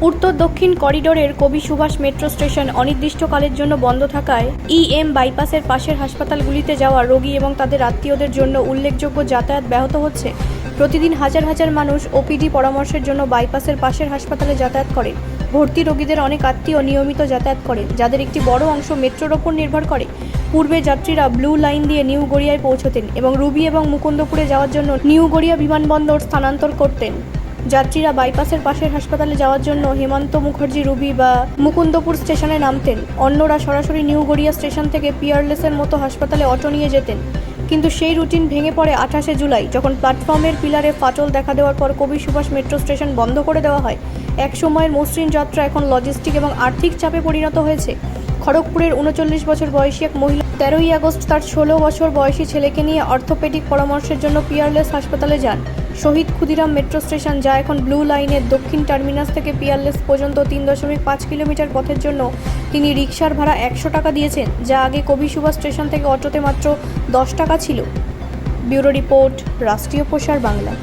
উত্তর দক্ষিণ করিডোরের কবি সুভাষ মেট্রো স্টেশন অনির্দিষ্টকালের জন্য বন্ধ থাকায় বাইপাসের পাশের হাসপাতালগুলিতে যাওয়া রোগী এবং তাদের আত্মীয়দের জন্য উল্লেখযোগ্য যাতায়াত ব্যাহত হচ্ছে। প্রতিদিন হাজার হাজার মানুষ ওপিডি পরামর্শের জন্য বাইপাসের পাশের হাসপাতালে যাতায়াত করে। ভর্তি রোগীদের অনেক আত্মীয় নিয়মিত যাতায়াত করেন, যাদের একটি বড় অংশ মেট্রোর ওপর নির্ভর করে। পূর্বে যাত্রীরা ব্লু লাইন দিয়ে নিউ গড়িয়ায় পৌঁছতেন এবং রুবি এবং মুকুন্দপুরে যাওয়ার জন্য নিউ গড়িয়া বিমানবন্দর স্থানান্তর করতেন। যাত্রীরা বাইপাসের পাশের হাসপাতালে যাওয়ার জন্য হেমন্ত মুখার্জি রুবি বা মুকুন্দপুর স্টেশনে নামতেন। অন্যরা সরাসরি নিউ গড়িয়া স্টেশন থেকে পিয়ারলেসের মতো হাসপাতালে অটো নিয়ে যেতেন। কিন্তু সেই রুটিন ভেঙে পড়ে 28শে জুলাই, যখন প্ল্যাটফর্মের পিলারে ফাটল দেখা দেওয়ার পর কবি সুভাষ মেট্রো স্টেশন বন্ধ করে দেওয়া হয়। এক সময়ের মসৃণ যাত্রা এখন লজিস্টিক এবং আর্থিক চাপে পরিণত হয়েছে। খড়গপুরের 39 বছর বয়সী এক মহিলা 13ই আগস্ট তার 16 বছর বয়সী ছেলেকে নিয়ে অর্থোপেডিক পরামর্শের জন্য পিয়ারলেস হাসপাতালে যান। শহীদ ক্ষুদিরাম মেট্রো স্টেশন, যা এখন ব্লু লাইনের দক্ষিণ টার্মিনাস থেকে পিয়ারলেস পর্যন্ত 3.5 কিলোমিটার পথের জন্য তিনি রিকশার ভাড়া 100 টাকা দিয়েছেন, যা আগে কবি সুভাষ স্টেশন থেকে অটোতে মাত্র 10 টাকা ছিল। ব্যুরো রিপোর্ট, রাষ্ট্রীয় প্রসার বাংলা।